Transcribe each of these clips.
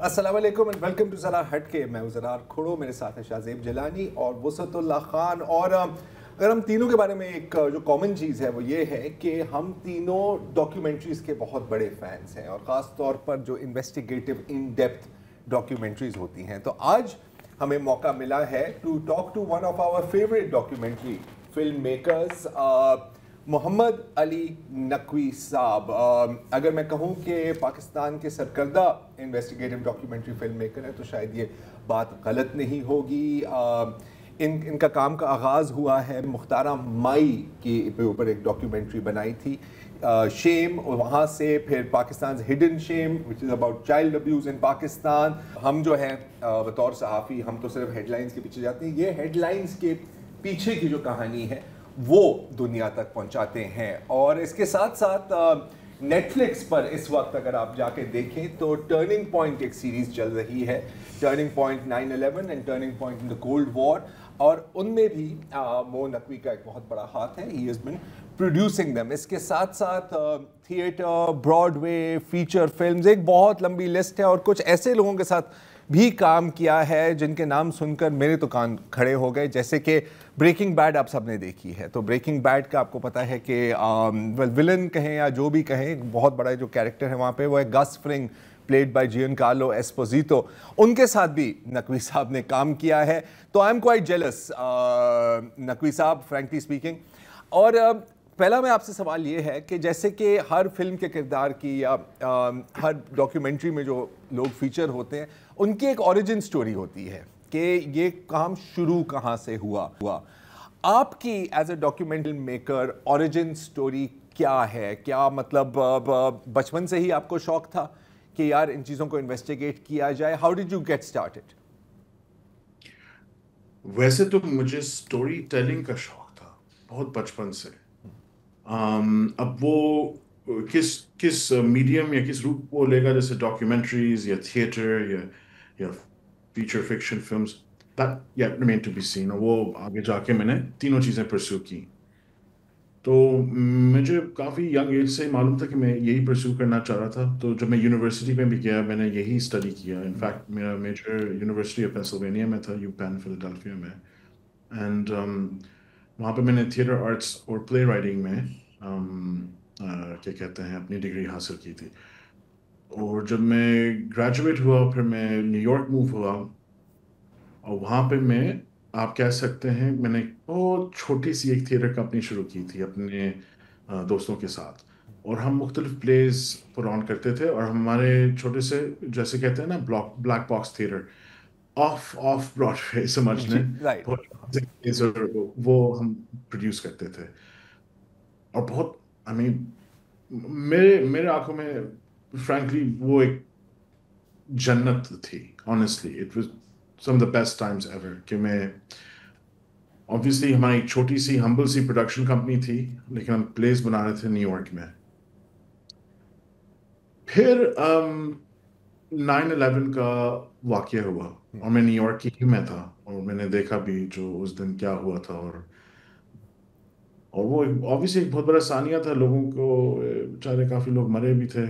السلام علیکم and welcome to ذرا ہٹ کے. میں زرار کھڑو, میرے ساتھ ہے شاہزیب جیلانی اور وسعت اللہ خان. اور اگر ہم تینوں کے بارے میں ایک جو کامن چیز ہے وہ یہ ہے کہ ہم تینوں ڈاکیومنٹریز کے بہت بڑے فینس ہیں, اور خاص طور پر جو انویسٹیگیٹو ان ڈیپتھ ڈاکیومنٹریز ہوتی ہیں. تو آج ہمیں موقع ملا ہے to talk to one of our favourite documentary film makers, Mohammed Ali Naqvi صاحب. اگر میں کہوں کہ پاکستان کے سرکردہ انویسٹیگیٹو ڈاکیومنٹری فلم میکر ہیں تو شاید یہ بات غلط نہیں ہوگی. ان کا کام کا آغاز ہوا ہے مختارہ مائی کے اوپر ایک ڈاکیومنٹری بنائی تھی, شیم, وہاں سے پھر Pakistan hidden shame which is about child abuse in Pakistan. ہم جو ہیں بطور صحافی ہم تو صرف ہیڈ لائنز کے پیچھے جاتے ہیں, یہ ہیڈ لائنز کے پیچھے کی جو کہانی ہے وہ دنیا تک پہنچاتے ہیں. اور اس کے ساتھ ساتھ نیٹ فلکس پر اس وقت اگر آپ جا کے دیکھیں تو ٹرننگ پوائنٹ ایک سیریز چل رہی ہے, turning point 9/11 and turning point in the cold war, اور ان میں بھی مو نقوی کا ایک بہت بڑا ہاتھ ہے. He has been producing them. اس کے ساتھ ساتھ theatre, Broadway, feature films, ایک بہت لمبی لسٹ ہے, اور کچھ ایسے لوگوں کے ساتھ بھی کام کیا ہے جن کے نام سن کر میرے تو کان کھڑے ہو گئے. جیسے کہ بریکنگ بیڈ آپ سب نے دیکھی ہے, تو بریکنگ بیڈ کا آپ کو پتہ ہے کہ ولن کہیں یا جو بھی کہیں, بہت بڑا جو کیریکٹر ہے وہاں پہ وہ ہے گس فرنگ, پلیڈ بائی جین کارلو ایسپوزیتو. ان کے ساتھ بھی نقوی صاحب نے کام کیا ہے. تو I am quite jealous Naqvi صاحب, فرینکلی اسپیکنگ. اور پہلا میں آپ سے سوال یہ ہے کہ جیسے کہ ہر فلم کے کردار کی یا ہر ڈاکیومنٹری میں جو لوگ فیچر ہوتے ہیں ان کی ایک اوریجن سٹوری ہوتی ہے کہ یہ کام شروع کہاں سے ہوا. آپ کی as a documentary maker origin story کیا ہے؟ کیا مطلب بچپن سے ہی آپ کو شوق تھا کہ یار ان چیزوں کو انویسٹیگیٹ کیا جائے؟ How did you get started? ویسے تو مجھے سٹوری ٹیلنگ کا شوق تھا بہت بچپن سے. اب وہ کس میڈیم یا کس روپ وہ لے گا, جیسے ڈاکیومنٹریز یا تھیٹر یا feature fiction films, that remain to be seen. وہ آگے جا کے میں نے تینوں چیزیں پرسو کی. تو مجھے کافی ینگ ایج سے معلوم تھا کہ میں یہی پرسو کرنا چاہ رہا تھا. تو جب میں یونیورسٹی میں بھی گیا میں نے یہی اسٹڈی کیا. انفیکٹ میرا میجر یونیورسٹی آف پینسلوینیا میں تھا, یو پین فلڈلفیا میں. اینڈ وہاں پہ میں نے تھیٹر آرٹس اور پلے رائٹنگ میں کیا کہتے ہیں اپنی ڈگری حاصل کی تھی. اور جب میں گریجویٹ ہوا پھر میں نیو یارک موو ہوا, اور وہاں پہ میں آپ کہہ سکتے ہیں میں نے بہت چھوٹی سی ایک تھیٹر کمپنی شروع کی تھی اپنے دوستوں کے ساتھ, اور ہم مختلف پلیز پر آن کرتے تھے. اور ہمارے چھوٹے سے جیسے کہتے ہیں نا black box theatre, off Broadway سمجھ لیں, وہ ہم پروڈیوس کرتے تھے. اور بہت میرے آنکھوں میں فرینکلی وہ ایک جنت تھی. Honestly it was some of the best times ever. کہ میں obviously ہماری چھوٹی سی ہمبل سی پروڈکشن کمپنی تھی, لیکن ہم پلیز بنا رہے تھے نیو یارک میں. پھر 9/11 کا واقعہ ہوا اور میں نیو یارک ہی میں تھا, اور میں نے دیکھا بھی جو اس دن کیا ہوا تھا. اور وہ obviously ایک بہت بڑا سانیہ تھا, لوگوں کو بیچارے کافی لوگ مرے بھی تھے,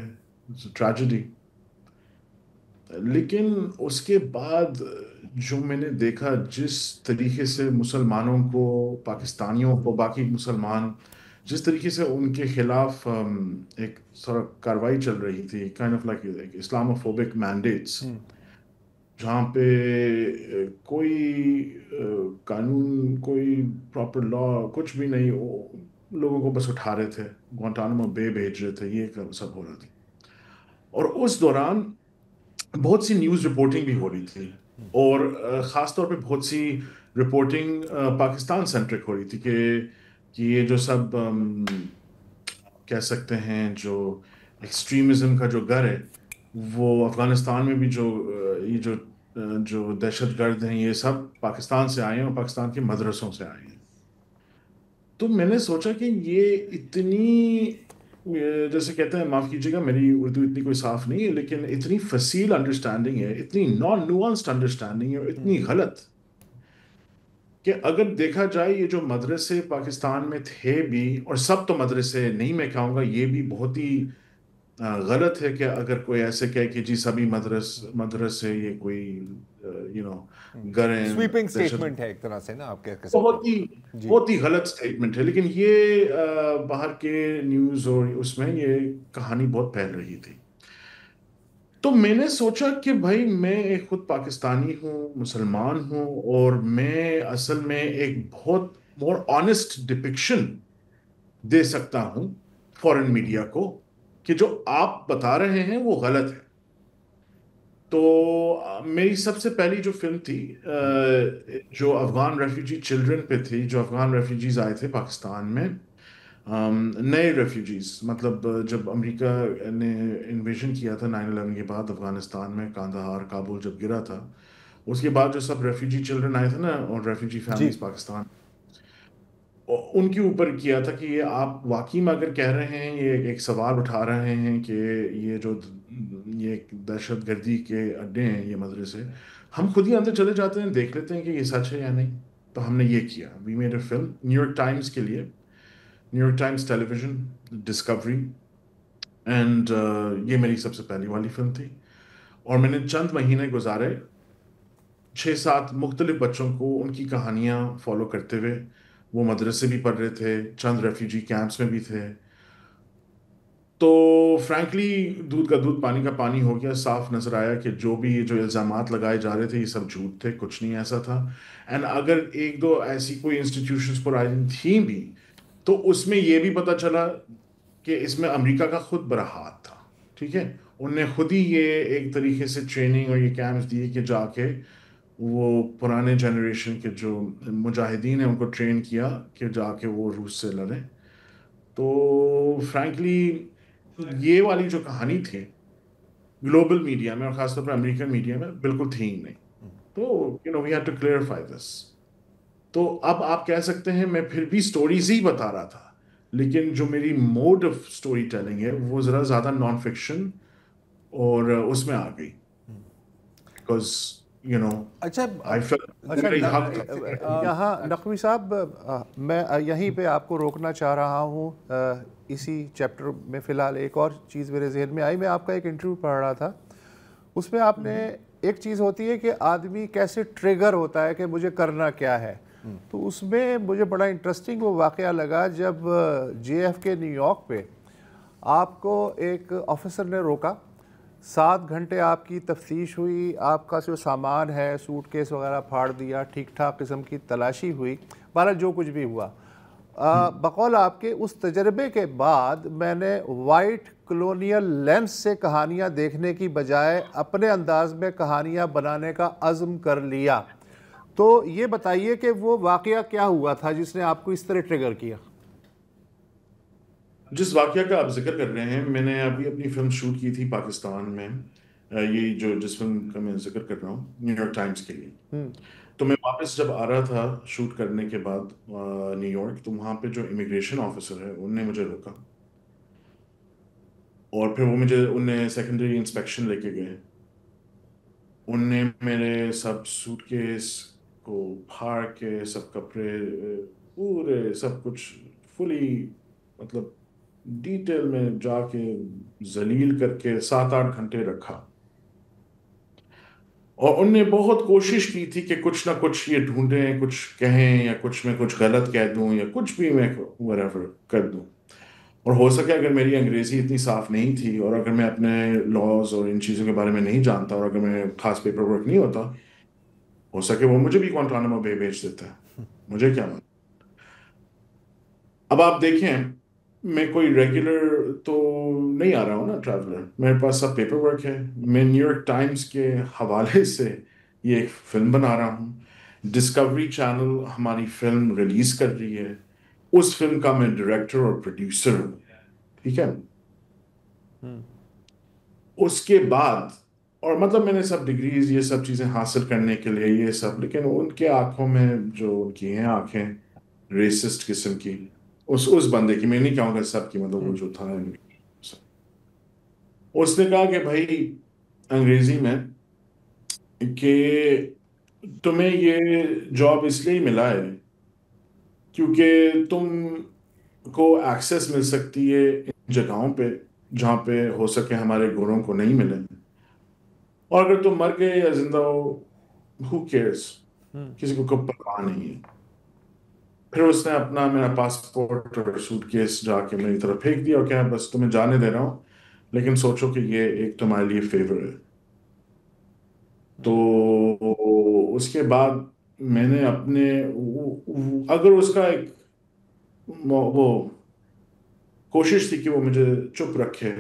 ٹریجڈی. لیکن اس کے بعد جو میں نے دیکھا جس طریقے سے مسلمانوں کو, پاکستانیوں کو, باقی مسلمان جس طریقے سے ان کے خلاف ایک کاروائی چل رہی تھی, kind of like Islamophobic mandates, جہاں پہ کوئی قانون, کوئی پراپر لا, کچھ بھی نہیں, لوگوں کو بس اٹھا رہے تھے, گوانٹانامو بے بھیج رہے تھے, یہ سب ہو رہا تھا. اور اس دوران بہت سی نیوز رپورٹنگ بھی ہو رہی تھی, اور خاص طور پہ بہت سی رپورٹنگ پاکستان سینٹرک ہو رہی تھی کہ یہ جو سب کہہ سکتے ہیں جو ایکسٹریمزم کا جو گھر ہے وہ افغانستان میں بھی یہ جو دہشت گرد ہیں یہ سب پاکستان سے آئے ہیں اور پاکستان کے مدرسوں سے آئے ہیں. تو میں نے سوچا کہ یہ اتنی, جیسے کہتے ہیں, معاف کیجیے گا میری اردو اتنی کوئی صاف نہیں ہے, لیکن اتنی فصیل انڈرسٹینڈنگ ہے, اتنی نان نوانسڈ انڈرسٹینڈنگ ہے, اور اتنی غلط کہ اگر دیکھا جائے یہ جو مدرسے پاکستان میں تھے بھی, اور سب تو مدرسے نہیں میں کہوں گا, یہ بھی بہت ہی غلط ہے کہ اگر کوئی ایسے کہے کہ جی سبھی مدرسے یہ کوئی یو نو گریں سویپنگ دہشت، سٹیٹمنٹ ہے ایک طرح سے نا، آپ کہہ سکتے بہت ہی ہیں جی. بہت ہی غلط سٹیٹمنٹ ہے. لیکن یہ باہر کے نیوز اور اس میں یہ کہانی بہت پھیل رہی تھی. تو میں نے سوچا کہ بھائی میں ایک خود پاکستانی ہوں، مسلمان ہوں، اور میں اصل میں ایک بہت مور آنےسٹ ڈپکشن دے سکتا ہوں فورن میڈیا کو کہ جو آپ بتا رہے ہیں وہ غلط ہے. تو میری سب سے پہلی جو فلم تھی جو افغان ریفیوجی چلڈرن پہ تھی، جو افغان ریفیوجیز آئے تھے پاکستان میں، نئے ریفیوجیز، مطلب جب امریکہ نے انویژن کیا تھا 9/11 کے بعد افغانستان میں، کاندہار کابل جب گرا تھا، اس کے بعد جو سب ریفیوجی چلڈرن آئے تھے نا اور ریفیوجی جی. فیملیز پاکستان، ان کے اوپر کیا تھا کہ یہ آپ واقعی میں اگر کہہ رہے ہیں، یہ ایک سوال اٹھا رہے ہیں کہ یہ جو یہ دہشت گردی کے اڈے ہیں یہ مدرسے، ہم خود ہی اندر چلے جاتے ہیں، دیکھ لیتے ہیں کہ یہ سچ ہے یا نہیں. تو ہم نے یہ کیا، we made a film New York Times کے لیے، New York Times television, Discovery, and یہ میری سب سے پہلی والی فلم تھی. اور میں نے چند مہینے گزارے 6-7 مختلف بچوں کو ان کی کہانیاں فالو کرتے ہوئے. وہ مدرسے بھی پڑھ رہے تھے، چند ریفیوجی کیمپس میں بھی تھے. تو فرینکلی دودھ کا دودھ پانی کا پانی ہو گیا. صاف نظر آیا کہ جو بھی جو الزامات لگائے جا رہے تھے یہ سب جھوٹ تھے، کچھ نہیں ایسا تھا. اینڈ اگر ایک دو ایسی کوئی انسٹیٹیوشنز پر آئی تھیں بھی، تو اس میں یہ بھی پتہ چلا کہ اس میں امریکہ کا خود بڑا ہاتھ تھا. ٹھیک ہے، ان نے خود ہی یہ ایک طریقے سے ٹریننگ اور یہ کیمپس دیے کہ جا کے وہ پرانے جنریشن کے جو مجاہدین ہیں ان کو ٹرین کیا کہ جا کے وہ روس سے لڑیں. تو فرینکلی یہ والی جو کہانی تھی گلوبل میڈیا میں اور خاص طور پر امریکن میڈیا میں بالکل تھی ہی نہیں. تو وی ہیڈ ٹو کلیئرفائی دس. تو اب آپ کہہ سکتے ہیں میں پھر بھی سٹوریز ہی بتا رہا تھا، لیکن جو میری موڈ آف سٹوری ٹیلنگ ہے وہ ذرا زیادہ نان فکشن اور اس میں آ گئی، بیکاز اچھا آئی فیل میرا یہ حق تھا. یہاں نقوی صاحب میں یہیں پہ آپ کو روکنا چاہ رہا ہوں. اسی چیپٹر میں فی الحال ایک اور چیز میرے ذہن میں آئی. میں آپ کا ایک انٹرویو پڑھ رہا تھا، اس میں آپ نے ایک چیز ہوتی ہے کہ آدمی کیسے ٹریگر ہوتا ہے کہ مجھے کرنا کیا ہے. تو اس میں مجھے بڑا انٹرسٹنگ وہ واقعہ لگا جب جے ایف کے نیو یارک پہ آپ کو ایک آفیسر نے روکا. 7 گھنٹے آپ کی تفتیش ہوئی، آپ کا جو سامان ہے سوٹ کیس وغیرہ پھاڑ دیا، ٹھیک ٹھاک قسم کی تلاشی ہوئی. بہرحال جو کچھ بھی ہوا، بقول آپ کے اس تجربے کے بعد میں نے وائٹ کلونیل لینس سے کہانیاں دیکھنے کی بجائے اپنے انداز میں کہانیاں بنانے کا عزم کر لیا. تو یہ بتائیے کہ وہ واقعہ کیا ہوا تھا جس نے آپ کو اس طرح ٹریگر کیا؟ جس واقعہ کا آپ ذکر کر رہے ہیں، میں نے ابھی اپنی فلم شوٹ کی تھی پاکستان میں، یہ جس فلم کا میں ذکر کر رہا ہوں نیو یارک ٹائمز کے لیے. تو میں واپس جب آ رہا تھا شوٹ کرنے کے بعد نیو یارک، تو وہاں پہ جو امیگریشن آفیسر ہے ان نے مجھے روکا، اور پھر ان نے سیکنڈری انسپیکشن لے کے گئے. ان نے میرے سب سوٹ کیس کو پھاڑ کے، سب کپڑے پورے سب کچھ فلی مطلب ڈیٹیل میں جا کے ذلیل کر کے 7-8 گھنٹے رکھا. اور ان نے بہت کوشش کی تھی کہ کچھ نہ کچھ یہ ڈھونڈیں، کچھ کہیں، یا کچھ میں کچھ غلط کہہ دوں، یا کچھ بھی میں whatever کر دوں. اور ہو سکے اگر میری انگریزی اتنی صاف نہیں تھی، اور اگر میں اپنے لاز اور ان چیزوں کے بارے میں نہیں جانتا، اور اگر میں خاص پیپر ورک نہیں ہوتا، ہو سکے وہ مجھے بھی گوانٹانامو بے بھیج دیتا ہے. مجھے کیا معلوم. اب آپ دیکھیں، میں کوئی ریگولر تو نہیں آ رہا ہوں نا ٹریولر، میرے پاس سب پیپر ورک ہے. میں نیو یارک ٹائمز کے حوالے سے یہ ایک فلم بنا رہا ہوں. ڈسکوری چینل ہماری فلم ریلیز کر رہی ہے، اس فلم کا میں ڈائریکٹر اور پروڈیوسر ہوں. ٹھیک ہے، اس کے بعد اور مطلب میں نے سب ڈگریز یہ سب چیزیں حاصل کرنے کے لیے یہ سب، لیکن ان کے آنکھوں میں جو ان کی ہیں آنکھیں ریسسٹ قسم کی، اس بندے کی، میں نہیں کہوں گا سب کی، مطلب وہ جو تھا، اس نے کہا کہ بھائی انگریزی میں کہ تمہیں یہ جاب اس لیے ملا ہے کیونکہ تم کو ایکسیس مل سکتی ہے ان جگہوں پہ جہاں پہ ہو سکے ہمارے گھروں کو نہیں ملے. اور اگر تم مر گئے یا زندہ ہو, who cares, کسی کو کب پرواہ نہیں ہے. پھر اس نے اپنا میرا پاسپورٹ اور سوٹ کیس جا کے میری طرف پھینک دیا اور کہا بس تمہیں جانے دے رہا ہوں, لیکن سوچو کہ یہ ایک تمہارے لیے فیور ہے. تو اس کے بعد میں نے اپنے اگر اس کا ایک وہ کوشش تھی کہ وہ مجھے چپ رکھے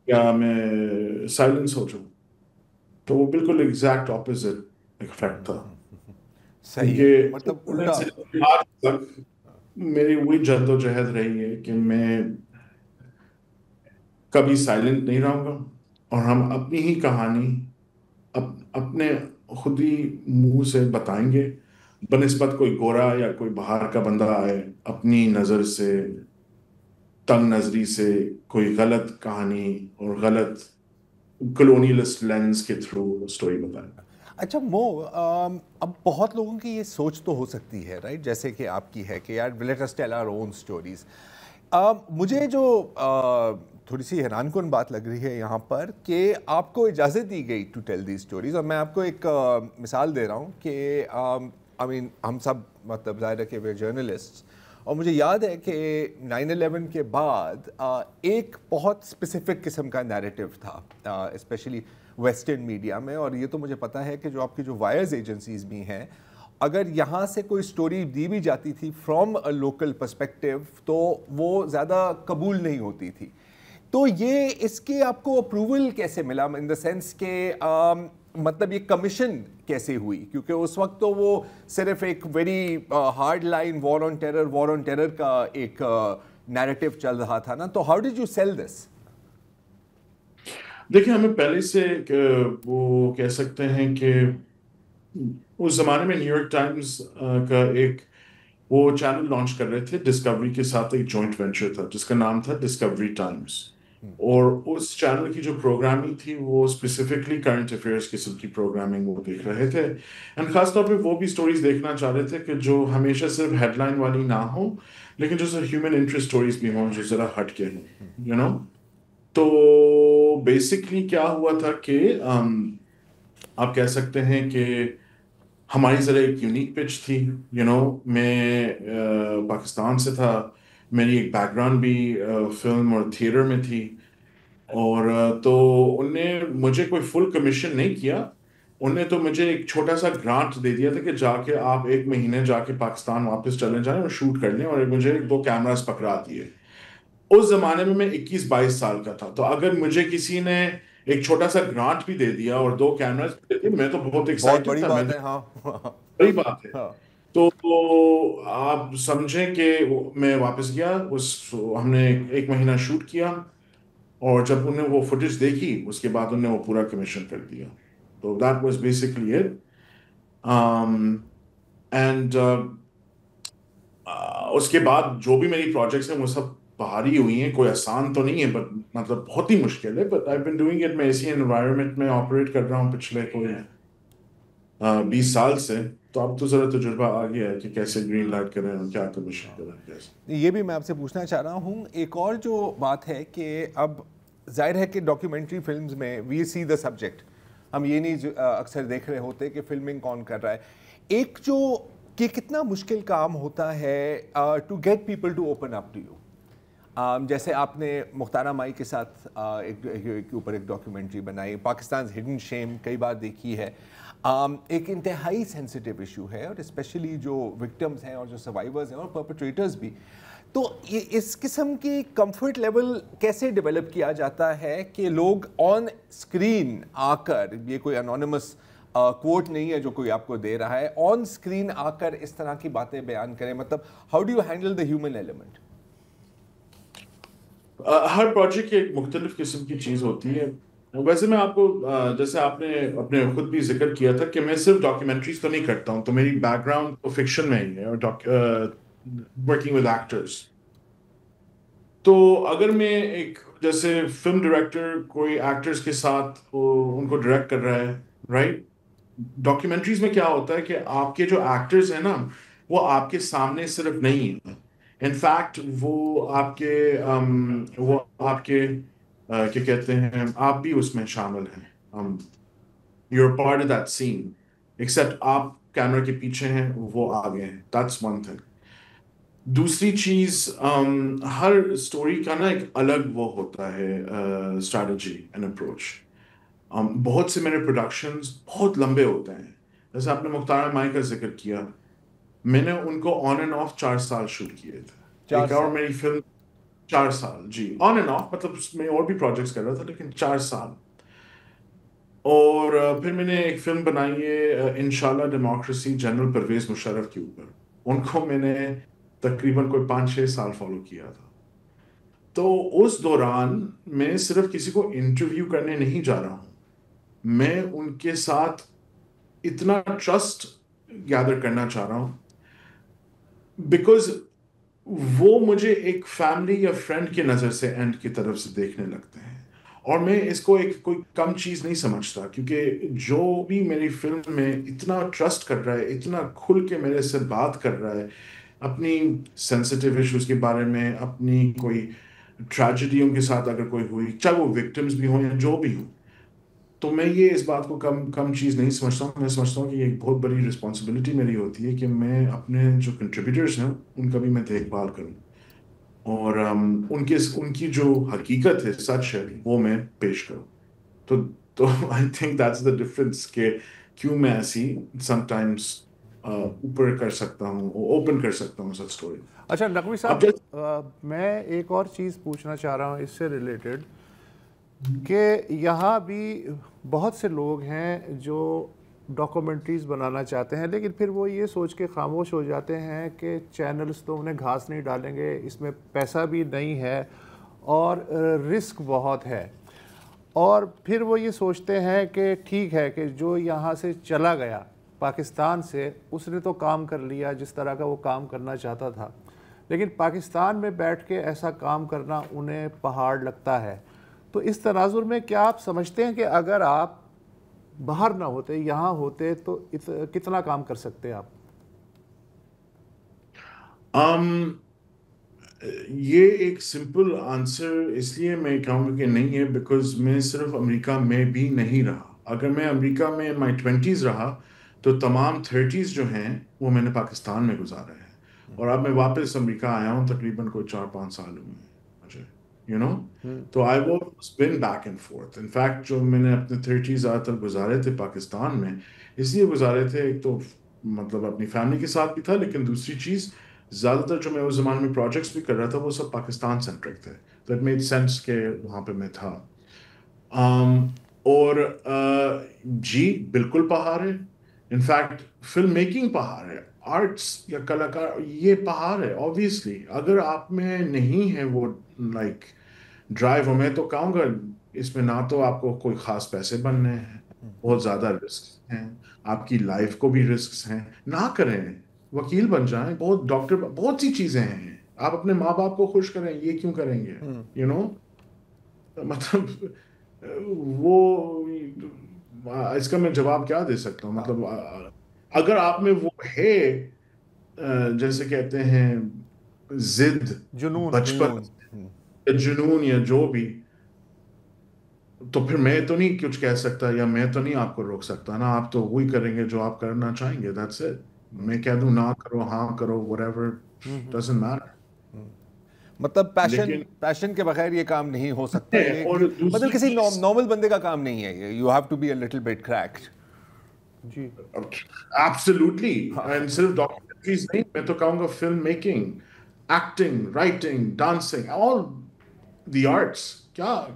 یا میں سائلنس ہو جاؤں, تو وہ بالکل ایگزیکٹ اپوزٹ افیکٹ تھا. صحیح ہے, کیونکہ مطلب الٹا. آج تک میری وہی جد و جہد رہی ہے کہ میں کبھی سائلنٹ نہیں رہوں گا, اور ہم اپنی ہی کہانی اپنے خود ہی منہ سے بتائیں گے, بنسبت کوئی گورا یا کوئی باہر کا بندہ آئے اپنی نظر سے, تنگ نظری سے کوئی غلط کہانی اور غلط کلونیلسٹ لینس کے تھرو سٹوری بتائے. اچھا مو, اب بہت لوگوں کی یہ سوچ تو ہو سکتی ہے رائٹ, جیسے کہ آپ کی ہے کہ یار لیٹ اس ٹیل آور اون اسٹوریز. مجھے جو تھوڑی سی حیران کن بات لگ رہی ہے یہاں پر کہ آپ کو اجازت دی گئی ٹو ٹیل دی اسٹوریز, اور میں آپ کو ایک مثال دے رہا ہوں کہ ہم سب مطلب ظاہر ہے کہ وہ جرنلسٹ, اور مجھے یاد ہے کہ 9/11 کے بعد ایک بہت اسپیسیفک قسم کا نیریٹو تھا اسپیشلی ویسٹرن میڈیا میں, اور یہ تو مجھے پتہ ہے کہ جو آپ کی جو وائرز ایجنسیز بھی ہیں, اگر یہاں سے کوئی سٹوری دی بھی جاتی تھی فرام اے لوکل پرسپیکٹیو تو وہ زیادہ قبول نہیں ہوتی تھی. تو یہ اس کے آپ کو اپروول کیسے ملا, ان دا سینس کہ مطلب یہ کمیشن کیسے ہوئی, کیونکہ اس وقت تو وہ صرف ایک very hard line war on terror کا ایک نیریٹو چل رہا تھا نا, تو how did you sell this? دیکھیں, ہمیں پہلے سے وہ کہہ سکتے ہیں کہ اس زمانے میں نیو یارک ٹائمز کا ایک وہ چینل لانچ کر رہے تھے ڈسکوری کے ساتھ, ایک جوائنٹ وینچر تھا جس کا نام تھا ڈسکوری ٹائمز, اور اس چینل کی جو پروگرامنگ تھی وہ اسپیسیفکلی کرنٹ افیئرس قسم کی پروگرامنگ وہ دیکھ رہے تھے, اینڈ خاص طور پہ وہ بھی سٹوریز دیکھنا چاہ رہے تھے کہ جو ہمیشہ صرف ہیڈ لائن والی نہ ہوں, لیکن جو ہیومن انٹرسٹ سٹوریز بھی ہوں جو ذرا ہٹ کے ہوں, یو نو. تو بیسکلی کیا ہوا تھا کہ آپ کہہ سکتے ہیں کہ ہماری ذرا ایک یونیک پچ تھی, یو نو. میں پاکستان سے تھا, میری ایک بیک گراؤنڈ بھی فلم اور تھیٹر میں تھی, اور تو ان نے مجھے کوئی فل کمیشن نہیں کیا, ان نے تو مجھے ایک چھوٹا سا گرانٹ دے دیا تھا کہ جا کے آپ 1 مہینے جا کے پاکستان واپس چلے جائیں اور شوٹ کر لیں, اور مجھے 2 کیمراز پکڑا دیے. اس زمانے میں 21-22 سال کا تھا, تو اگر مجھے کسی نے ایک چھوٹا سا گرانٹ بھی دے دیا اور 2 کیمراز بھی دے دیے, میں تو بہت ایکسائٹڈ تھا. بڑی بات ہے. ہاں بڑی بات ہے. تو آپ سمجھیں کہ میں واپس گیا, ہم نے 1 مہینہ شوٹ کیا, اور جب انہیں وہ فوٹیج دیکھی اس کے بعد انہیں وہ پورا کمیشن کر دیا. تو that was basically it. And اس کے بعد جو بھی میری پروجیکٹس ہیں وہ سب بھاری ہوئی ہیں, کوئی آسان تو نہیں ہے, بٹ مطلب بہت ہی مشکل ہے, but I been doing it. میں اسی انوائرمنٹ میں آپریٹ کر رہا ہوں پچھلے کوئی 20 سال سے, تو اب تو ذرا تجربہ آ گیا ہے کہ کیسے گرین لائٹ کریں اور کیا کمیشن کریں کیسے. یہ بھی میں آپ سے پوچھنا چاہ رہا ہوں. ایک اور جو بات ہے کہ اب ظاہر ہے کہ ڈاکیومنٹری فلمز میں وی سی دا سبجیکٹ, ہم یہ نہیں اکثر دیکھ رہے ہوتے کہ فلمنگ کون کر رہا ہے. ایک جو کہ کتنا مشکل کام ہوتا ہے to get people to open up to you. جیسے آپ نے مختارہ مائی کے ساتھ ایک اوپر ایک ڈاکیومنٹری بنائی, پاکستان ہڈن شیم کئی بار دیکھی ہے. ایک انتہائی سینسیٹیو ایشو ہے, اور اسپیشلی جو وکٹمز ہیں اور جو سروائیورز ہیں اور پرپیٹریٹرز بھی. تو اس قسم کی کمفرٹ لیول کیسے ڈیولپ کیا جاتا ہے کہ لوگ آن اسکرین آ کر, یہ کوئی انونیمس کوٹ نہیں ہے جو کوئی آپ کو دے رہا ہے, آن اسکرین آ کر اس طرح کی باتیں بیان کریں, مطلب how do you handle the human element? Hare project کی ایک مختلف قسم کی چیز ہوتی ہے. ویسے میں آپ کو جیسے آپ نے اپنے خود بھی ذکر کیا تھا کہ میں صرف ڈاکیومنٹریز تو نہیں کرتا ہوں, تو میری بیک گراؤنڈ تو فکشن میں ہی ہے, اور ورکنگ ود ایکٹرز. تو اگر میں ایک جیسے فلم ڈائریکٹر کوئی ایکٹرز کے ساتھ ان کو ڈائریکٹ کر رہا ہے, رائٹ. ڈاکیومنٹریز میں کیا ہوتا ہے کہ آپ کے جو ایکٹرز ہیں نا وہ آپ کے سامنے صرف نہیں ہیں, انفیکٹ وہ آپ کے کیا کہتے ہیں، آپ بھی اس میں شامل ہیں، you are part of that scene, except آپ کیمرے کے پیچھے ہیں، وہ آگے ہیں. That's one thing. دوسری چیز، ہر اسٹوری کا نا ایک الگ وہ ہوتا ہے اسٹریٹجی اینڈ اپروچ. بہت سے میرے پروڈکشنز بہت لمبے ہوتے ہیں. جیسے آپ نے مختار مائی کا ذکر کیا، میں نے ان کو آن اینڈ آف 4 سال شوٹ کیے تھے. ایک اور میری فلم 4 سال، جی آن اینڈ آف، مطلب میں اور بھی پروجیکٹس کر رہا تھا لیکن 4 سال. اور پھر میں نے ایک فلم بنائی ہے انشاءاللہ ڈیموکریسی، جنرل پرویز مشرف کے اوپر. ان کو میں نے تقریباً کوئی 5-6 سال فالو کیا تھا. تو اس دوران میں صرف کسی کو انٹرویو کرنے نہیں جا رہا ہوں، میں ان کے ساتھ اتنا ٹرسٹ گیدر کرنا چاہ رہا ہوں، بیکاز وہ مجھے ایک فیملی یا فرینڈ کی نظر سے اینڈ کی طرف سے دیکھنے لگتے ہیں. اور میں اس کو ایک کوئی کم چیز نہیں سمجھتا، کیونکہ جو بھی میری فلم میں اتنا ٹرسٹ کر رہا ہے، اتنا کھل کے میرے سے بات کر رہا ہے اپنی سینسٹیو ایشوز کے بارے میں، اپنی کوئی ٹریجڈیوں کے ساتھ اگر کوئی ہوئی، چاہے وہ وکٹمز بھی ہوں یا جو بھی ہوں، تو میں یہ اس بات کو کم چیز نہیں سمجھتا ہوں. میں سمجھتا ہوں کہ یہ ایک بہت بڑی رسپانسبلٹی میری ہوتی ہے کہ میں اپنے جو کنٹریبیوٹرز ہیں ان کا بھی میں دیکھ بھال کروں، اور ان کی جو حقیقت ہے، سچ ہے، وہ میں پیش کروں. تو I think that's the difference, کہ کیوں میں ایسی سم ٹائمس اوپر کر سکتا ہوں، اوپن کر سکتا ہوں سچ اسٹوری. اچھا نقوی صاحب، میں ایک اور چیز پوچھنا چاہ رہا ہوں اس سے ریلیٹڈ، کہ یہاں بھی بہت سے لوگ ہیں جو ڈاکومنٹریز بنانا چاہتے ہیں، لیکن پھر وہ یہ سوچ کے خاموش ہو جاتے ہیں کہ چینلز تو انہیں گھاس نہیں ڈالیں گے، اس میں پیسہ بھی نہیں ہے اور رسک بہت ہے. اور پھر وہ یہ سوچتے ہیں کہ ٹھیک ہے کہ جو یہاں سے چلا گیا پاکستان سے، اس نے تو کام کر لیا جس طرح کا وہ کام کرنا چاہتا تھا، لیکن پاکستان میں بیٹھ کے ایسا کام کرنا انہیں پہاڑ لگتا ہے. تو اس تناظر میں کیا آپ سمجھتے ہیں کہ اگر آپ باہر نہ ہوتے، یہاں ہوتے، تو کتنا کام کر سکتے آپ؟ یہ ایک سمپل آنسر اس لیے میں کہوں گا کہ نہیں ہے، بیکاز میں صرف امریکہ میں بھی نہیں رہا. اگر میں امریکہ میں مائی 20s رہا تو تمام 30s جو ہیں وہ میں نے پاکستان میں گزارے ہیں. اور اب میں واپس امریکہ آیا ہوں، تقریباً کوئی 4-5 سال ہوئے ہیں مجھے، تو I was been back and forth. In fact جو میں نے اپنے 30s زیادہ تر گزارے تھے پاکستان میں، اس لیے گزارے تھے، ایک تو مطلب اپنی فیملی کے ساتھ بھی تھا، لیکن دوسری چیز زیادہ تر جو میں اس زمانے میں پروجیکٹس بھی کر رہا تھا وہ سب پاکستان سینٹرک تھے. تو اٹ میڈ سینس کہ وہاں پہ میں تھا. اور جی بالکل پہاڑ ہے. انفیکٹ فلم میکنگ پہاڑ ہے، آرٹس یا کلاکار یہ پہاڑ ہے. آبویسلی اگر آپ میں نہیں ہے وہ لائک ڈرائیو، میں تو کہوں گا اس میں نہ تو آپ کو کوئی خاص پیسے بننے ہیں، بہت زیادہ رسک ہیں، آپ کی لائف کو بھی رسکس ہیں. نہ کریں، وکیل بن جائیں، بہت ڈاکٹر، بہت سی چیزیں ہیں. آپ اپنے ماں باپ کو خوش کریں، یہ کیوں کریں گے؟ مطلب وہ اس کا میں جواب کیا دے سکتا ہوں. مطلب اگر آپ میں وہ ہے، جیسے کہتے ہیں ضد، بچپن، جنون یا جو بھی، تو پھر میں تو نہیں کچھ کہہ سکتا، یا میں تو نہیں آپ کو روک سکتا نا. آپ تو وہی کریں گے جو آپ کرنا چاہیں گے. That's it. میں کہہ دوں نہ کرو، ہاں کرو، whatever doesn't matter. مطلب پیشن کے بغیر یہ کام نہیں ہو سکتا. مطلب کسی نارمل بندے کا کام نہیں ہے. You have to be a little bit cracked. جی ایبسلیوٹلی. اینڈ صرف ڈاکیومنٹریز نہیں، میں تو کہوں گا film making, acting, writing, dancing, all the arts. کیا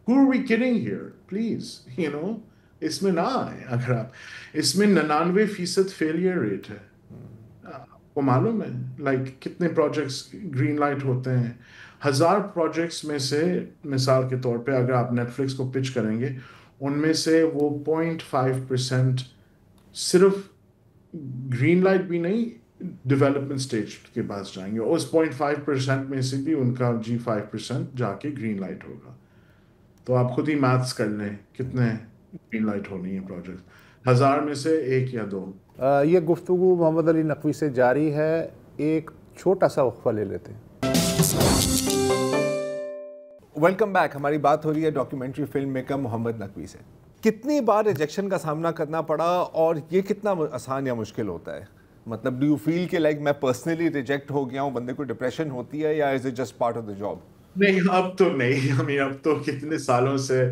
who are we kidding here? Please, اس میں نہ آئے. اگر آپ اس میں 99% فیلئر ریٹ ہے. آپ کو معلوم ہے لائک کتنے پروجیکٹس گرین لائٹ ہوتے ہیں؟ 1000 پروجیکٹس میں سے مثال کے طور پہ اگر آپ نیٹ فلکس کو پچ کریں گے، ان میں سے وہ 0.5% صرف گرین لائٹ بھی نہیں، ڈیولپمنٹ سٹیج کے پاس جائیں گے. اس 0.5% میں سے بھی ان کا 5% جا کے گرین لائٹ ہوگا. تو آپ خود ہی میتھس کر لیں کتنے گرین لائٹ ہونی ہے پروجیکٹ، 1000 میں سے 1 یا 2. یہ گفتگو محمد علی نقوی سے جاری ہے. ایک چھوٹا سا وقفہ لے لیتے ہیں. Welcome back. ہماری بات ہو رہی ہے documentary filmmaker Muhammad Naqvi سے. کتنی بار ریجیکشن کا سامنا کرنا پڑا اور یہ کتنا آسان یا مشکل ہوتا ہے؟ مطلب ڈو یو فیل کہ لائک میں پرسنلی ریجیکٹ ہو گیا ہوں, بندے کو ڈپریشن ہوتی ہے, یا is it just part of the job? نہیں, اب تو نہیں. ہمیں اب تو کتنے سالوں سے,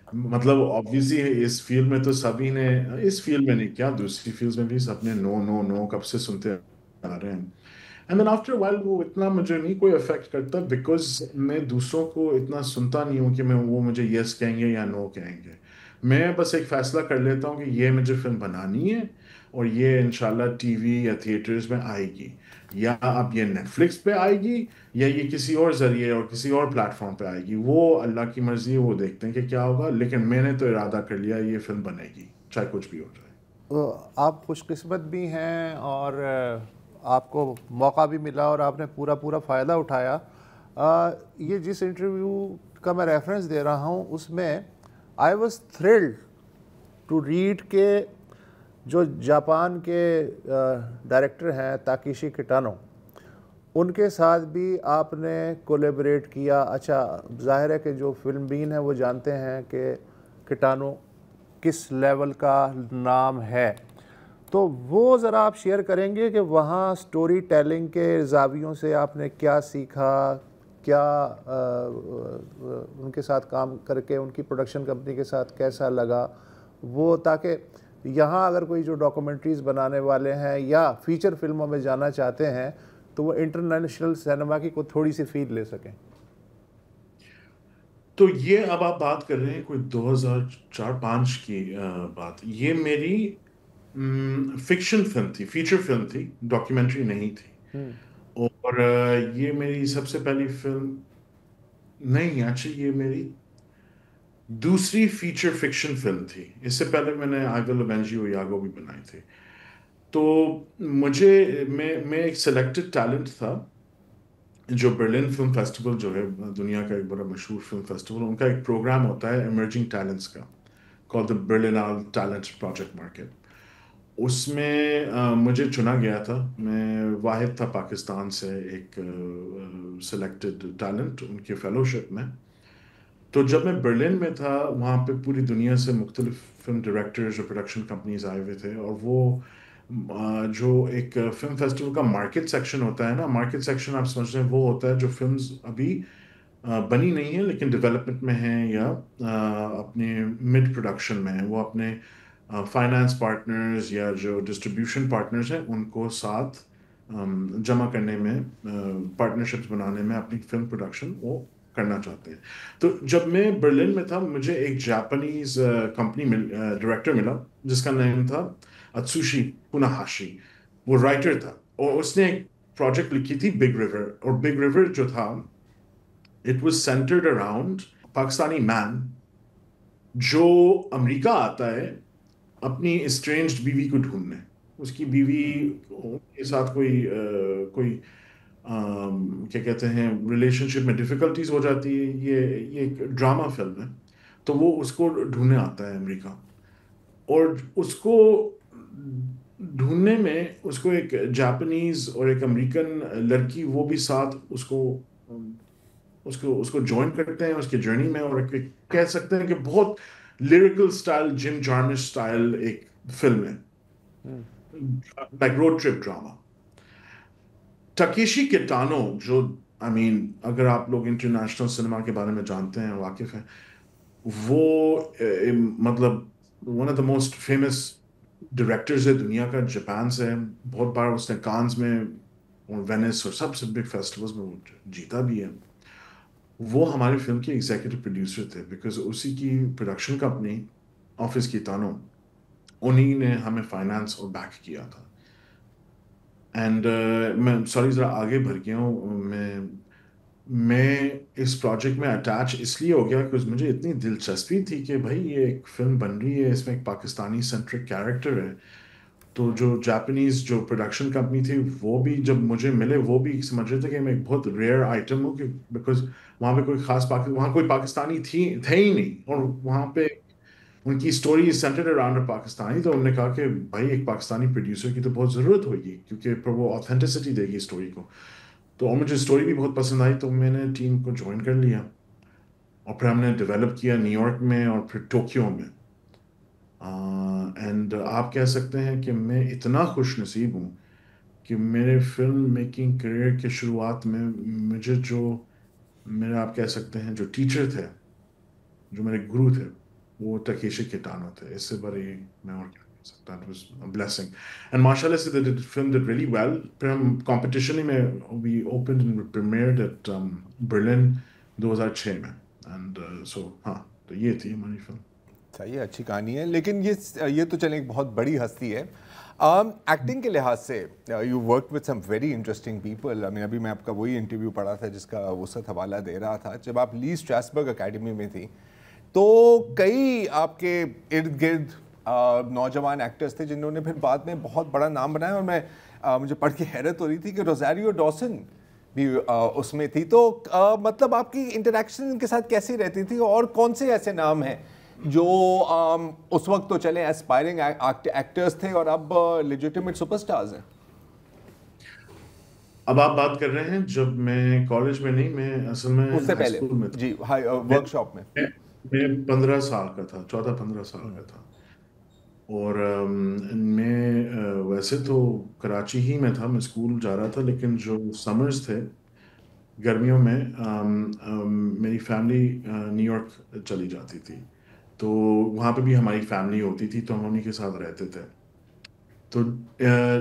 مطلب آبویسلی اس فیلڈ میں تو سبھی نے, اس فیلڈ میں نہیں کیا دوسری فیلڈ میں بھی سب نے نو نو نو کب سے سنتے آ رہے ہیں. اینڈ دین آفٹر وائل وہ اتنا مجھے نہیں کوئی افیکٹ کرتا, بیکاز میں دوسروں کو اتنا سنتا نہیں ہوں کہ میں وہ مجھے یس کہیں گے یا نو کہیں گے. میں بس ایک فیصلہ کر لیتا ہوں کہ یہ مجھے فلم بنانی ہے اور یہ انشاءاللہ ٹی وی یا تھیٹرز میں آئے گی, یا اب یہ نیٹ فلکس پہ آئے گی, یا یہ کسی اور ذریعے اور کسی اور پلیٹ فارم پہ آئے گی. وہ اللہ کی مرضی ہے, وہ دیکھتے ہیں کہ کیا ہوگا, لیکن میں نے تو ارادہ کر لیا یہ فلم بنے گی چاہے کچھ بھی ہو جائے. آپ خوش قسمت بھی ہیں اور آپ کو موقع بھی ملا اور آپ نے پورا فائدہ اٹھایا. یہ جس انٹرویو کا میں ریفرنس دے رہا ہوں اس میں I was thrilled to read کہ جو جاپان کے ڈائریکٹر ہیں تاکیشی کٹانو, ان کے ساتھ بھی آپ نے کولیبریٹ کیا. اچھا, ظاہر ہے کہ جو فلم بین ہیں وہ جانتے ہیں کہ کٹانو کس لیول کا نام ہے, تو وہ ذرا آپ شیئر کریں گے کہ وہاں سٹوری ٹیلنگ کے زاویوں سے آپ نے کیا سیکھا, کیا ان کے ساتھ کام کر کے ان کی پروڈکشن کمپنی کے ساتھ کیسا لگا وہ, تاکہ یہاں اگر کوئی جو ڈاکومنٹریز بنانے والے ہیں یا فیچر فلموں میں جانا چاہتے ہیں تو وہ انٹرنیشنل سینما کی کوئی تھوڑی سی فیل لے سکیں. تو یہ اب آپ بات کر رہے ہیں کوئی 2004-05 کی بات. یہ میری فکشن فلم تھی, فیچر فلم تھی, ڈاکیومنٹری نہیں تھی. اور یہ میری سب سے پہلی فلم نہیں, ایکچولی یہ میری دوسری فیچر فکشن فلم تھی. اس سے پہلے میں نے آئی ول اوینج یو یاگو بھی بنائی تھی. تو مجھے میں ایک سلیکٹڈ ٹیلنٹ تھا جو برلن فلم فیسٹیول جو ہے دنیا کا ایک بڑا مشہور فلم فیسٹیول, ان کا ایک پروگرام ہوتا ہے ایمرجنگ ٹیلنٹس کا, کال دا برلنال ٹیلنٹ پروجیکٹ مارکیٹ. اس میں مجھے چنا گیا تھا. میں واحد تھا پاکستان سے ایک سلیکٹڈ ٹیلنٹ ان کے فیلوشپ میں. تو جب میں برلن میں تھا وہاں پہ پوری دنیا سے مختلف فلم ڈائریکٹرز اور پروڈکشن کمپنیز آئے ہوئے تھے, اور وہ جو ایک فلم فیسٹیول کا مارکیٹ سیکشن ہوتا ہے نا, مارکیٹ سیکشن آپ سمجھ رہے ہیں وہ ہوتا ہے جو فلمز ابھی بنی نہیں ہیں لیکن ڈیولپمنٹ میں ہیں یا اپنے مڈ پروڈکشن میں ہیں. وہ اپنے فائنانس پارٹنرز یا جو ڈسٹریبیوشن پارٹنرز ہیں ان کو ساتھ جمع کرنے میں, پارٹنرشپس بنانے میں اپنی فلم پروڈکشن وہ کرنا چاہتے ہیں. تو جب میں برلن میں تھا مجھے ایک جاپانیز کمپنی ڈائریکٹر ملا جس کا نام تھا اتسوشی پوناہاشی. وہ رائٹر تھا اور اس نے ایک پروجیکٹ لکھی تھی بگ ریور, اور بگ ریور جو تھا it was centred around Pakistani man جو امریکہ آتا ہے اپنی اسٹرینجڈ بیوی کو ڈھونڈنے. اس کی بیوی کے ساتھ کوئی کیا کہتے ہیں ریلیشن شپ میں ڈیفیکلٹیز ہو جاتی ہے. یہ ایک ڈرامہ فلم ہے. تو وہ اس کو ڈھونڈنے آتا ہے امریکہ, اور اس کو ڈھونڈنے میں اس کو ایک جاپانیز اور ایک امریکن لڑکی وہ بھی ساتھ اس کو جوائن کرتے ہیں اس کی جرنی میں. اور کہہ سکتے ہیں کہ بہت لیریکل سٹائل, جم جارمش سٹائل ایک فلم ہے, لائک روڈ ٹرپ ڈرامہ. تاکیشی کٹانو جو اگر آپ لوگ انٹرنیشنل سنیما کے بارے میں جانتے ہیں, واقف ہیں, وہ مطلب one of the most famous directors ہے دنیا کا, جاپان سے. بہت بار اس نے کانز میں اور وینس اور سب سے بگ فیسٹیولز میں جیتا بھی ہے. وہ ہماری فلم کے ایگزیکٹو پروڈیوسر تھے, بیکاز اسی کی پروڈکشن کمپنی آفس کی تانو, انہی نے ہمیں فائنانس اور بیک کیا تھا. اینڈ میں سوری ذرا آگے بھر گیا ہوں. میں اس پروجیکٹ میں اٹیچ اس لیے ہو گیا کہ مجھے اتنی دلچسپی تھی کہ بھائی یہ ایک فلم بن رہی ہے, اس میں ایک پاکستانی سینٹرک کیریکٹر ہے. تو جو جاپانیز جو پروڈکشن کمپنی تھی وہ بھی جب مجھے ملے وہ بھی سمجھ رہے تھے کہ میں ایک بہت ریئر آئٹم ہوں, کہ بیکاز وہاں پہ کوئی خاص وہاں کوئی پاکستانی تھے ہی نہیں, اور وہاں پہ ان کی اسٹوری سینٹرڈ اراؤنڈ پاکستانی، تو انہوں نے کہا کہ بھائی ایک پاکستانی پروڈیوسر کی تو بہت ضرورت ہوگی کیونکہ پھر وہ آتھینٹسٹی دے گی اسٹوری کو. تو اور مجھے اسٹوری بھی بہت پسند آئی، تو میں نے ٹیم کو جوائن کر لیا اور پھر ہم نے ڈیولپ کیا نیو یارک میں اور پھر ٹوکیو میں. اینڈ آپ کہہ سکتے ہیں کہ میں اتنا خوش نصیب ہوں کہ میرے فلم میکنگ کریئر کے شروعات میں مجھے جو میرے آپ کہہ سکتے ہیں جو ٹیچر تھے، جو میرے گرو تھے، وہ تاکیشی کٹانو تھے. اس سے بڑی میں اور کیا کہہ سکتا ہوں. It was a blessing. And mashallah سے the film did really well. پھر ہم competition میں we opened and premiered at Berlin 2006 میں. And so ہاں تو یہ تھی ہماری فلم. صحیح، اچھی کہانی ہے. لیکن یہ تو چلیں ایک بہت بڑی ہستی ہے. ایکٹنگ کے لحاظ سے you work with some very interesting people. ابھی میں آپ کا وہی انٹرویو پڑھا تھا جس کا وسعت حوالہ دے رہا تھا. جب آپ لی اسٹراسبرگ اکیڈمی میں تھی تو کئی آپ کے ارد گرد نوجوان ایکٹرز تھے جنہوں نے پھر بعد میں بہت بڑا نام بنایا. اور میں مجھے پڑھ کے حیرت ہو رہی تھی کہ روزاریو ڈاوسن بھی اس میں تھی. تو مطلب آپ کی انٹریکشن ان کے ساتھ کیسی رہتی تھی، اور کون سے ایسے نام ہیں جو اس وقت تو چلیں ایسپائرنگ ایکٹرز تھے اور اب لیجیٹیمیٹ سپر سٹارز ہیں؟ اب آپ بات کر رہے ہیں جب میں کالج میں نہیں، میں اصل میں اس سے پہلے جی ورک شاپ میں 15 سال کا تھا، 14-15 سال کا تھا. اور میں ویسے تو کراچی ہی میں تھا، میں اسکول جا رہا تھا، لیکن جو سمرز تھے گرمیوں میں میری فیملی نیو یارک چلی جاتی تھی، تو وہاں پہ بھی ہماری فیملی ہوتی تھی، تو ہم انہیں کے ساتھ رہتے تھے. تو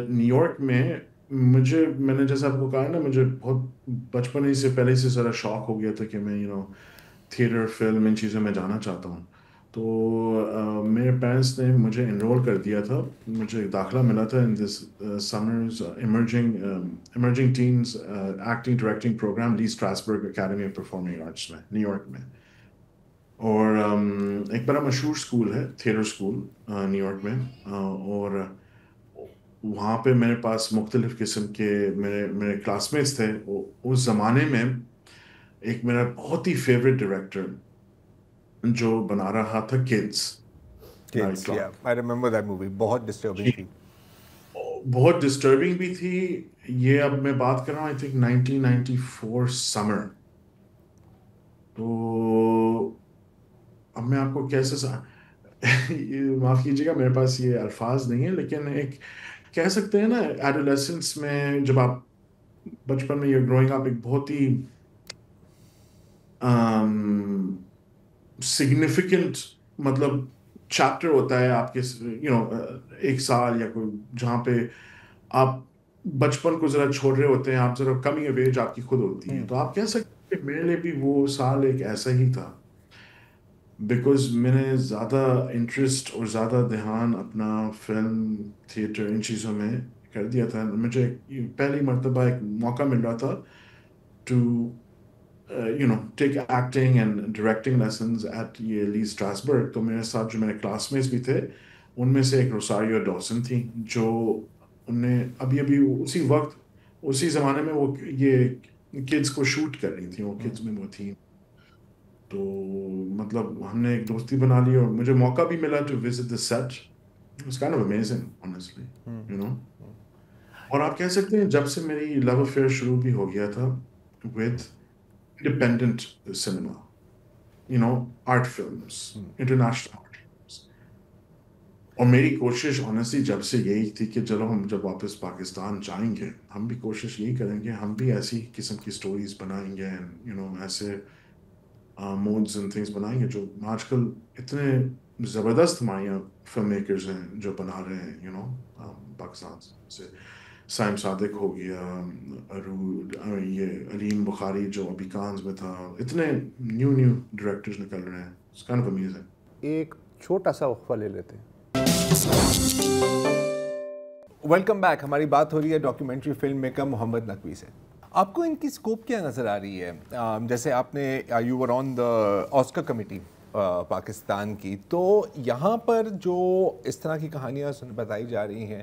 نیو یارک میں میں نے جیسے آپ کو کہا نا، مجھے بہت بچپن ہی سے پہلے سے ذرا شوق ہو گیا تھا کہ میں تھیٹر، فلم، ان چیزوں میں جانا چاہتا ہوں. تو میرے پیرنٹس نے مجھے انرول کر دیا تھا، مجھے داخلہ ملا تھا in this summers emerging teens acting directing programme Lee Strasberg Academy of Performing Arts میں نیو یارک میں. اور ایک بڑا مشہور اسکول ہے، تھیٹر اسکول نیو یارک میں. اور وہاں پہ میرے پاس مختلف قسم کے میرے کلاس میٹس تھے. اس زمانے میں ایک میرا بہت ہی فیوریٹ ڈائریکٹر جو بنا رہا تھا kids. I remember that movie. بہت ڈسٹربنگ تھی، بہت ڈسٹربنگ بھی تھی. یہ اب میں بات کر رہا ہوں آئی تھنک 1994 سمر. تو اب میں آپ کو کیسے معاف کیجیے گا میرے پاس یہ الفاظ نہیں ہیں، لیکن ایک کہہ سکتے ہیں نا ایڈولیسنس میں جب آپ بچپن میں یہ گروئنگ اپ، ایک بہت ہی سگنیفیکنٹ مطلب چیپٹر ہوتا ہے آپ کے ایک سال یا کوئی جہاں پہ آپ بچپن کو ذرا چھوڑ رہے ہوتے ہیں، آپ ذرا کمی آف ایج آپ کی خود ہوتی ہے. تو آپ کہہ سکتے ہیں میرے لیے بھی وہ سال ایک ایسا ہی تھا، بیکاز میں نے زیادہ انٹرسٹ اور زیادہ دھیان اپنا فلم، تھیٹر، ان چیزوں میں کر دیا تھا. مجھے پہلی مرتبہ ایک موقع مل رہا تھا to take acting and directing lessons at یہ لی اسٹراسبرگ. تو میرے ساتھ جو میرے کلاس میٹس بھی تھے ان میں سے ایک روزاریو ڈاوسن تھی، جو ان نے ابھی اسی وقت اسی زمانے میں وہ یہ کڈس کو شوٹ کر رہی تھیں، وہ کڈس میں وہ تھیں. تو مطلب ہم نے ایک دوستی بنا لی اور مجھے موقع بھی ملا to visit the set. It's kind of amazing honestly. اور آپ کہہ سکتے ہیں جب سے میری لو افیئر شروع بھی ہو گیا تھا with independent cinema, art films, international art films. اور میری کوشش honestly جب سے یہی تھی کہ چلو ہم جب واپس پاکستان جائیں گے ہم بھی کوشش یہی کریں گے، ہم بھی ایسی قسم کی سٹوریز بنائیں گے، ایسے موڈز اینڈ تھنگس بنائیں گے جو آج کل اتنے زبردست ہمارے یہاں فلم میکرز ہیں جو بنا رہے ہیں پاکستان سے. سائم صادق ہو گیا، یہ علیم بخاری جو ابھی کانز میں تھا، اتنے نیو ڈائریکٹرز نکل رہے ہیں. It's kind of amazing. ایک چھوٹا سا وقفہ لے لیتے ہیں. Welcome back. ہماری بات ہو رہی ہے documentary filmmaker Muhammad Naqvi سے. آپ کو ان کی اسکوپ کیا نظر آ رہی ہے؟ جیسے آپ نے you were on the Oscar committee Pakistan کی، تو یہاں پر جو اس طرح کی کہانیاں بتائی جا رہی ہیں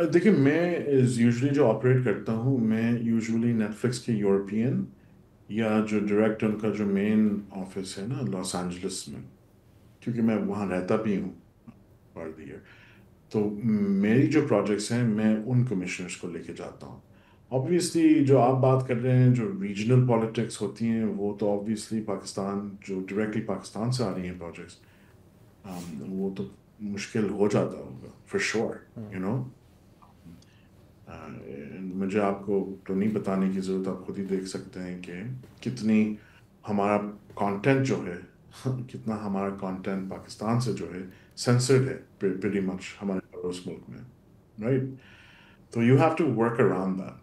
دیکھیں میں یوزلی جو آپریٹ کرتا ہوں میں یوزلی نیٹ فلکس کے یورپین یا جو ڈائریکٹ ان کا جو مین آفس ہے نا لاس اینجلس میں، کیونکہ میں وہاں رہتا بھی ہوں فار دی ایئر، تو میری جو پروجیکٹس ہیں میں ان کمشنرس کو لے کے جاتا ہوں. آبویسلی جو آپ بات کر رہے ہیں جو ریجنل پالیٹکس ہوتی ہیں وہ تو آبویسلی پاکستان جو ڈائریکٹلی پاکستان سے آ رہی ہیں پروجیکٹس، وہ تو مشکل ہو جاتا ہوگا فار شیور یو نو. مجھے آپ کو تو نہیں بتانے کی ضرورت، آپ خود ہی دیکھ سکتے ہیں کہ کتنی ہمارا کانٹینٹ جو ہے کتنا ہمارا کانٹینٹ پاکستان سے جو ہے سینسرڈ ہے پریٹی مچ ہمارے پڑوس ملک میں، رائٹ؟ تو you have to work around that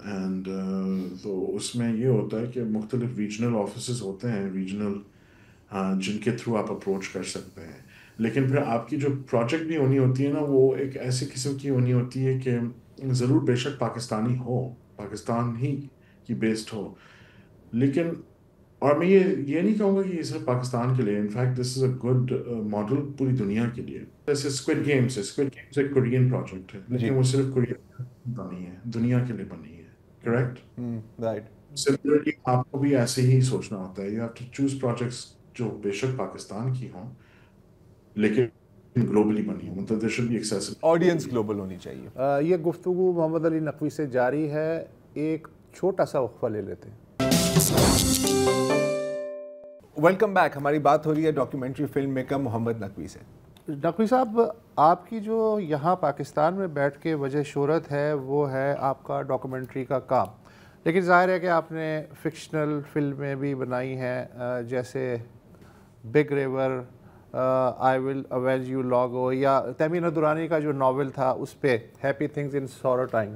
and تو اس میں یہ ہوتا ہے کہ مختلف ریجنل آفیسز ہوتے ہیں ریجنل جن کے تھرو آپ اپروچ کر سکتے ہیں. لیکن پھر آپ کی جو پروجیکٹ بھی ہونی ہوتی ہے نا وہ ایک ایسی قسم کی ہونی ہوتی ہے کہ ضرور بے شک پاکستانی ہو، پاکستان ہی کی بیسڈ ہو، لیکن اور میں یہ نہیں کہوں گا کہ یہ صرف پاکستان کے لیے، in fact this is a good model پوری دنیا کے لیے. جیسے اسکوڈ گیمس ایک کورین پروجیکٹ ہے لیکن وہ صرف کوریا بنی ہے، دنیا کے لیے بنی ہے، کریکٹ؟ رائٹ. سملرلی آپ کو بھی ایسے ہی سوچنا ہوتا ہے، you have to choose projects جو بے شک پاکستان کی ہوں لیکن گلوبلی بنی ہوں، مطلب there should be accessible. Audience global ہونی چاہیے. یہ گفتگو محمد علی نقوی سے جاری ہے، ایک چھوٹا سا وقفہ لے لیتے ہیں. Welcome back. ہماری بات ہو رہی ہے documentary filmmaker Muhammad Naqvi سے. نقوی صاحب، آپ کی جو یہاں پاکستان میں بیٹھ کے وجہ شہرت ہے وہ ہے آپ کا ڈاکومنٹری کا کام، لیکن ظاہر ہے کہ آپ نے فکشنل فلمیں بھی بنائی ہیں جیسے Big River, I will avenge you Iago, یا تیمینہ دورانی کا جو ناول تھا اس پہ happy things in sorrow time.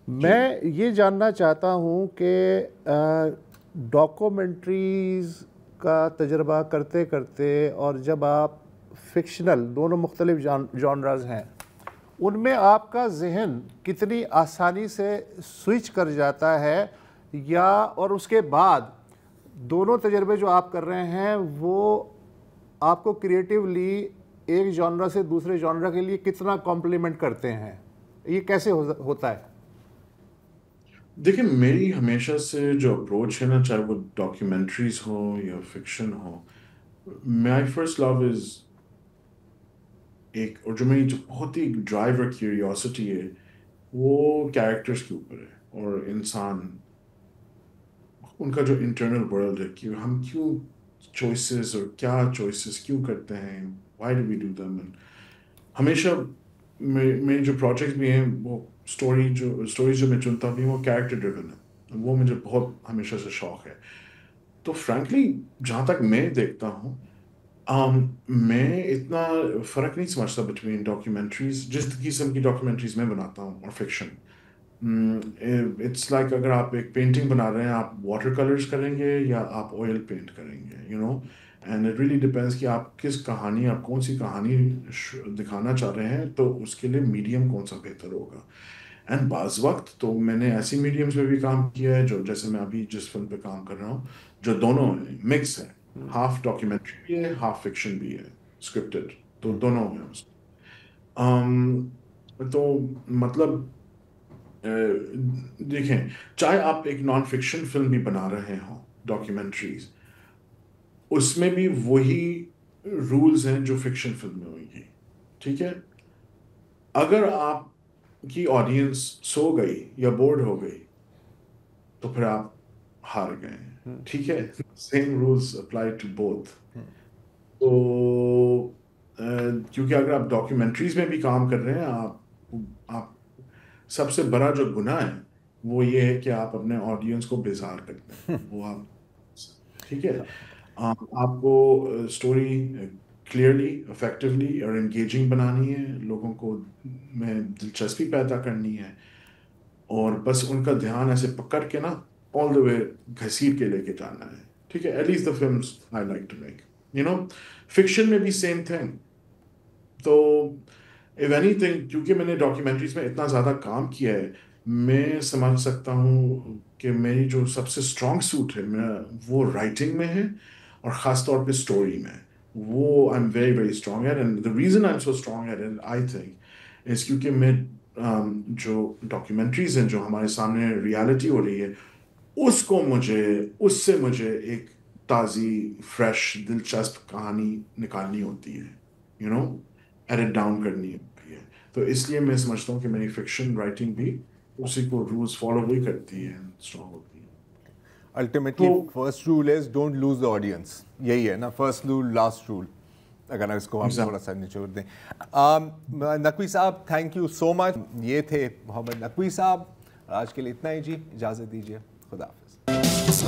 میں یہ جاننا چاہتا ہوں کہ ڈاکومنٹریز کا تجربہ کرتے کرتے اور جب آپ فکشنل، دونوں مختلف جانرز ہیں، ان میں آپ کا ذہن کتنی آسانی سے سوئچ کر جاتا ہے، یا اور اس کے بعد دونوں تجربے جو آپ کر رہے ہیں وہ آپ کو کریٹیولی ایک جانرا سے دوسرے جانرا کے لیے کتنا کمپلیمنٹ کرتے ہیں؟ یہ کیسے ہوتا ہے؟ دیکھیں میری ہمیشہ سے جو اپروچ ہے نا، چاہے وہ ڈاکیومنٹریز ہو یا فکشن ہو، مائی فرسٹ لو از ایک، اور جو میری جو بہت ہی ڈرائیو اور کیوریوسٹی ہے وہ کیریکٹرز کے اوپر ہے اور انسان، ان کا جو انٹرنل ورلڈ ہے کہ ہم کیوں چوائسیز اور کیا چوائسیز کیوں کرتے ہیں، why do we do them. ہمیشہ میری جو پروجیکٹ بھی ہیں وہ اسٹوریز جو میں چنتا بھی ہوں وہ کیریکٹر ڈریون ہے، وہ مجھے بہت ہمیشہ سے شوق ہے. تو فرینکلی جہاں تک میں دیکھتا ہوں میں اتنا فرق نہیں سمجھتا بٹوین ڈاکیومنٹریز، جس قسم کی ڈاکیومنٹریز میں بناتا ہوں، اور فکشن. اٹس لائک اگر آپ ایک پینٹنگ بنا رہے ہیں، آپ واٹر کلرز کریں گے یا آپ آئل پینٹ کریں گے، you know, and it really depends کہ آپ کس کہانی، آپ کون سی کہانی دکھانا چاہ رہے ہیں، تو اس کے لیے میڈیم کون سا بہتر ہوگا. اینڈ بعض وقت تو میں نے ایسی میڈیمس میں بھی کام کیا ہے جو، جیسے میں ابھی جس فلم پہ کام کر رہا ہوں، جو دونوں مکس ہے، ہاف ڈاکیومنٹری بھی ہے، ہاف فکشن بھی ہے، اسکرپٹڈ، تو دونوں ہیں اس میں. تو مطلب دیکھیں، چاہے آپ ایک نان فکشن فلم بھی بنا رہے ہوں، ڈاکیومنٹریز، اس میں بھی وہی رولز ہیں جو فکشن فلم میں ہوئی گی، ٹھیک ہے؟ اگر آپ کی آڈینس سو گئی یا بورڈ ہو گئی تو پھر آپ ہار گئے، ٹھیک ہے؟ Same rules apply to both. تو کیونکہ اگر آپ ڈاکیومنٹریز میں بھی کام کر رہے ہیں، آپ سب سے بڑا جو گناہ ہے وہ یہ ہے کہ آپ اپنے آڈینس کو بیزار کرتے ہیں. وہ آپ، ٹھیک ہے، آپ کو اسٹوری کلیئرلی، افیکٹولی اور انگیجنگ بنانی ہے، لوگوں کو میں دلچسپی پیدا کرنی ہے، اور بس ان کا دھیان ایسے پکڑ کے نا آل دا وے گھسیٹ کے لے کے جانا ہے، ٹھیک ہے؟ At least the films I like to make, you know. Fiction میں بھی سیم تھنگ. تو اف اینی تھنگ، کیونکہ میں نے ڈاکیومنٹریز میں اتنا زیادہ کام کیا ہے، میں سمجھ سکتا ہوں کہ میری جو سب سے اسٹرانگ سوٹ ہے وہ رائٹنگ میں ہے، اور خاص طور پہ اسٹوری میں. وہ I am very very strong at, and the reason I am so strong at, and I think اس کیونکہ میں جو ڈاکیومنٹریز ہیں جو ہمارے سامنے ریالٹی ہو رہی ہے اس سے مجھے ایک تازی فریش دلچسپ کہانی نکالنی ہوتی ہے، یو نو ایڈٹ ڈاؤن کرنی ہوتی ہے. تو اس لیے میں سمجھتا ہوں کہ میری فکشن رائٹنگ بھی اسی کو رولز فالو بھی کرتی ہے، اسٹرانگ ہوتی ہے. Ultimately first rule is don't lose the audience, یہی ہے نا، فرسٹ رول لاسٹ رول، اگر اس کو ہم تھوڑا سا نچوڑ دیں. نقوی صاحب تھینک یو سو مچ. یہ تھے محمد نقوی صاحب. آج کے لیے اتنا ہی جی، اجازت دیجیے، خدا حافظ.